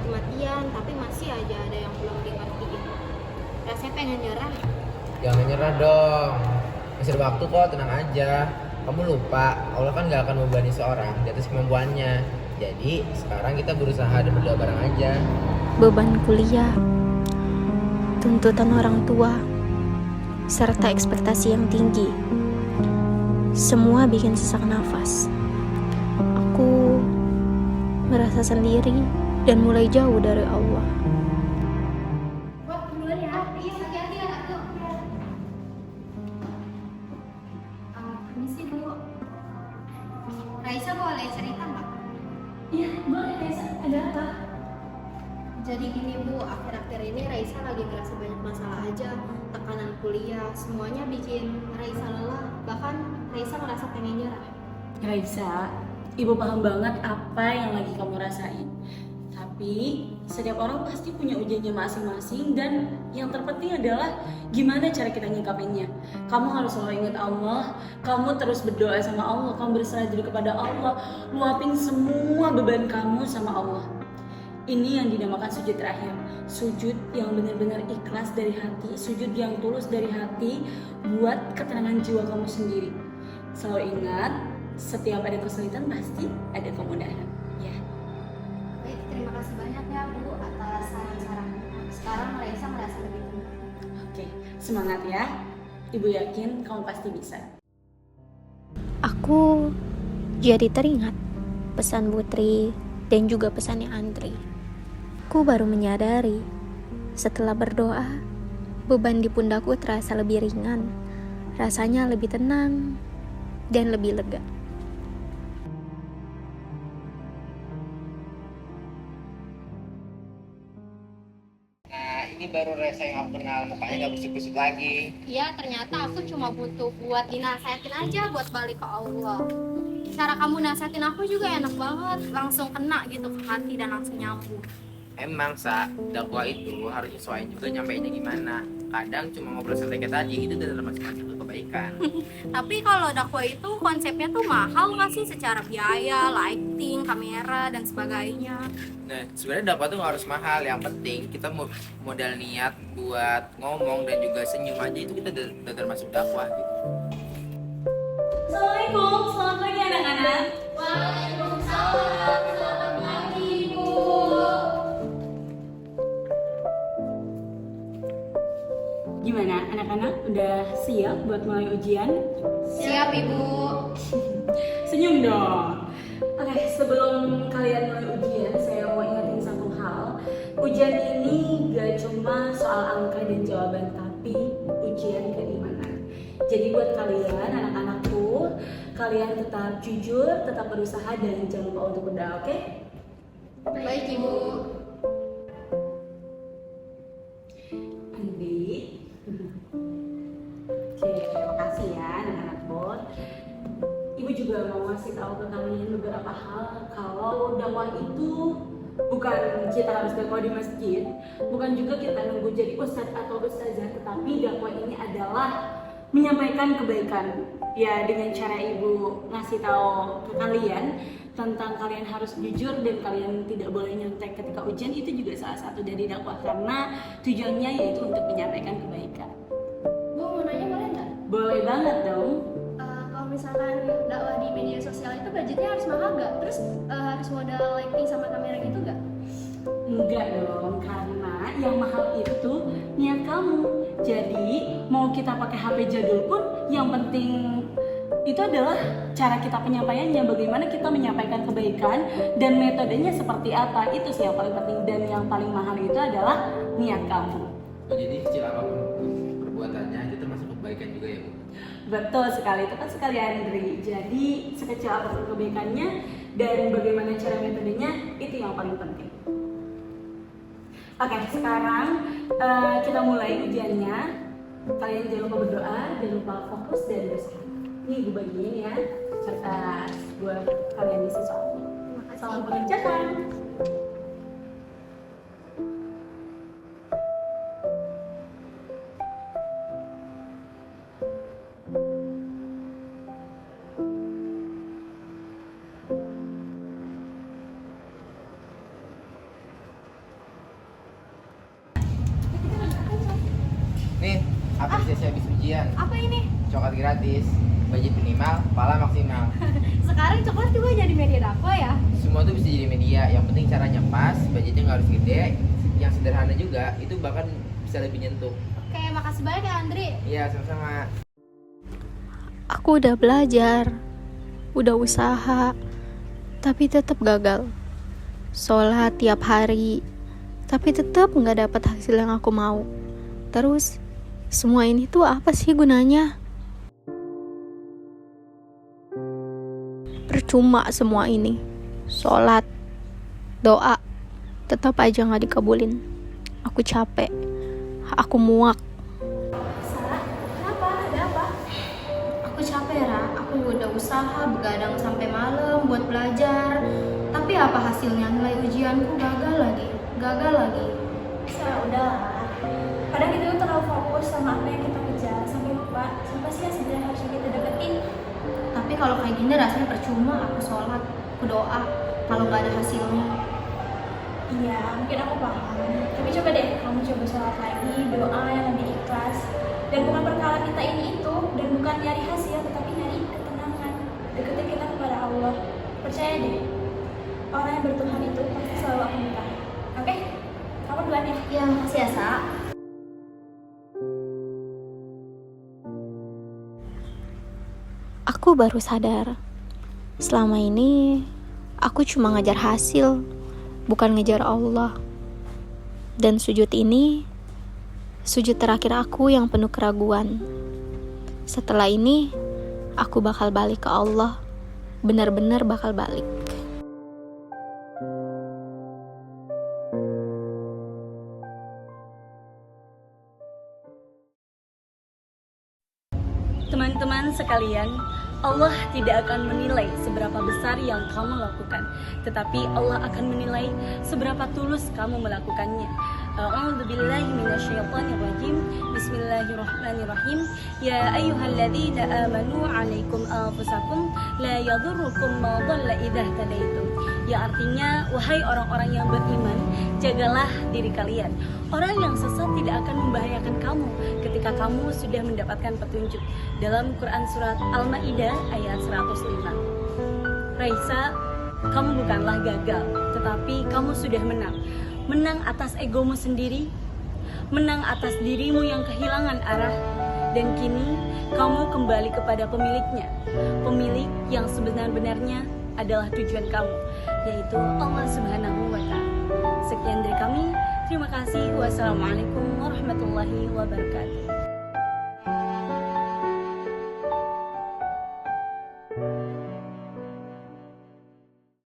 mati-matian, tapi masih aja ada yang belum dimengertiin. Rasanya pengen nyerah. Jangan nyerah dong. Masih ada waktu kok, tenang aja. Kamu lupa, Allah kan gak akan membebani seorang di atas kemampuannya. Jadi sekarang kita berusaha dan berdoa bareng aja. Beban kuliah, tuntutan orang tua, serta ekspektasi yang tinggi. Semua bikin sesak nafas. Aku merasa sendiri dan mulai jauh dari Allah. Wah, duluan ya. Iya, hati-hati ya, aku. Permisi, Bu. Raisa boleh cerita nggak? Iya, boleh Raisa. Ada apa? Jadi gini Bu, akhir-akhir ini Raisa lagi ngerasa banyak masalah aja. Tekanan kuliah, semuanya bikin Raisa lelah. Bahkan Raisa merasa pengen nyerah. Raisa, Ibu paham banget apa yang lagi kamu rasain. Tapi setiap orang pasti punya ujiannya masing-masing, dan yang terpenting adalah gimana cara kita nyikapinnya. Kamu harus selalu ingat Allah, kamu terus berdoa sama Allah, kamu berserah diri kepada Allah, luapin semua beban kamu sama Allah. Ini yang dinamakan sujud terakhir, sujud yang benar-benar ikhlas dari hati, sujud yang tulus dari hati buat ketenangan jiwa kamu sendiri. Selalu ingat, setiap ada kesulitan pasti ada kemudahan, ya. Baik, terima kasih banyak ya Bu atas saran-sarannya. Sekarang Raisa merasa lebih tenang. Oke, semangat ya. Ibu yakin kamu pasti bisa. Aku jadi teringat pesan Putri dan juga pesannya Andri. Aku baru menyadari setelah berdoa, beban di pundakku terasa lebih ringan, rasanya lebih tenang dan lebih lega. Nah, ini baru Resa yang aku kenal, mukanya gak busuk-busuk lagi. Iya, ternyata aku cuma butuh buat dinasehatin aja buat balik ke Allah. Cara kamu nasehatin aku juga enak banget, langsung kena gitu ke hati dan langsung nyambung. Emang dakwah itu harus nyesuaiin juga nyampeinnya gimana. Kadang cuma ngobrol santai kayak tadi, itu udah termasuk kebaikan. Tapi kalau dakwah itu konsepnya tuh mahal nggak sih secara biaya, lighting, kamera dan sebagainya? Nah, sebenarnya dakwah tuh nggak harus mahal. Yang penting kita modal niat buat ngomong dan juga senyum aja, itu kita udah termasuk dakwah gitu. Assalamualaikum, selamat pagi anak-anak. Waalaikumsalam, selamat pagi Bu. Gimana anak-anak, udah siap buat mulai ujian? Siap Ibu. Senyum dong. Oke, sebelum kalian mulai ujian, saya mau ingetin satu hal. Ujian ini gak cuma soal angka dan jawaban, tapi ujian keimanan. Jadi buat kalian, anak-anakku, kalian tetap jujur, tetap berusaha, dan jangan lupa untuk berdoa, oke? Baik Ibu. Andi. Oke, terima kasih ya anak-anak bot. Ibu juga mau ngasih tahu ke kalian beberapa hal kalau dakwah itu bukan kita harus dakwah di masjid, bukan juga kita nunggu jadi ustadz atau ustazah, tetapi dakwah ini adalah menyampaikan kebaikan. Ya, dengan cara ibu ngasih tahu ke kalian tentang kalian harus jujur dan kalian tidak boleh nyontek ketika ujian, itu juga salah satu dari dakwah, karena tujuannya yaitu untuk menyampaikan kebaikan. Bu, mau nanya boleh nggak? Boleh banget dong. Kalau misalkan dakwah di media sosial itu budgetnya harus mahal nggak? Terus harus modal lighting sama kamera gitu nggak? Enggak dong, karena yang mahal itu niat kamu. Jadi mau kita pakai HP jadul pun, yang penting itu adalah cara kita penyampaiannya, bagaimana kita menyampaikan kebaikan dan metodenya seperti apa. Itu sih yang paling penting, dan yang paling mahal itu adalah niat kamu. Oh, jadi kecil apapun perbuatannya itu termasuk kebaikan juga ya Bu? Betul sekali, itu kan sekali Andri. Jadi sekecil apapun kebaikannya dan bagaimana cara metodenya, itu yang paling penting. Oke, sekarang kita mulai ujiannya. Kalian jangan lupa berdoa, jangan lupa fokus dan berusaha. Ini ibu bagiin ya, kertas buat kalian isi soalnya. Salam pengerjaan. apresiasi habis ujian. Apa ini? Coklat gratis, budget minimal, pala maksimal. Sekarang coklat juga jadi media dakwah ya? Semua tuh bisa jadi media, yang penting caranya pas, budgetnya nggak harus gede, yang sederhana juga, itu bahkan bisa lebih nyentuh. Oke, makasih banyak ya Andri. Iya, sama-sama. Aku udah belajar, udah usaha, tapi tetap gagal. Sholat tiap hari, tapi tetap nggak dapat hasil yang aku mau. Terus, semua ini tuh apa sih gunanya? Percuma semua ini. Sholat, doa, tetap aja nggak dikabulin. Aku capek, aku muak. Sarah, kenapa? Ada apa? Aku capek, Ra. Aku udah usaha begadang sampai malam buat belajar. Tapi apa hasilnya? Nilai ujianku gagal lagi. Sarah, udah. Kadang kita tuh terlalu fokus sama apa yang kita kejar sampai lupa siapa sih yang sebenarnya harusnya kita deketin. Tapi kalau kayak gini rasanya percuma. Aku sholat, aku doa. Kalau nggak ada hasilnya. Iya, mungkin aku paham. Tapi coba deh, kamu coba sholat lagi, doa yang lebih ikhlas. Dan bukan perkara kita ini itu, dan bukan nyari hasil, tetapi nyari ketenangan. Deketin kita kepada Allah. Percaya deh, orang yang bertuhan itu pasti selalu akan bertahan. Oke? Kamu duluan ya. Ya, makasih ya, Sa. Aku baru sadar, selama ini aku cuma ngejar hasil, bukan ngejar Allah. Dan sujud ini, sujud terakhir aku yang penuh keraguan. Setelah ini, aku bakal balik ke Allah, benar-benar bakal balik. Teman-teman sekalian, Allah tidak akan menilai seberapa besar yang kamu lakukan, tetapi Allah akan menilai seberapa tulus kamu melakukannya. A'udzubillahi minasyaitonirrajim. Bismillahirrahmanirrahim. Ya ayyuhalladzina amanu 'alaikum anfusakum la yadhurrukum ma dhalla idza tadaitum. Ya artinya, wahai orang-orang yang beriman, jagalah diri kalian. Orang yang sesat tidak akan membahayakan kamu ketika kamu sudah mendapatkan petunjuk. Dalam Quran surat Al-Maidah ayat 105. Raisa, kamu bukanlah gagal, tetapi kamu sudah menang. Menang atas egomu sendiri, menang atas dirimu yang kehilangan arah, dan kini kamu kembali kepada pemiliknya. Pemilik yang sebenar-benarnya adalah tujuan kamu, yaitu Allah Subhanahu wa Ta'ala. Sekian dari kami, terima kasih. Wassalamualaikum warahmatullahi wabarakatuh.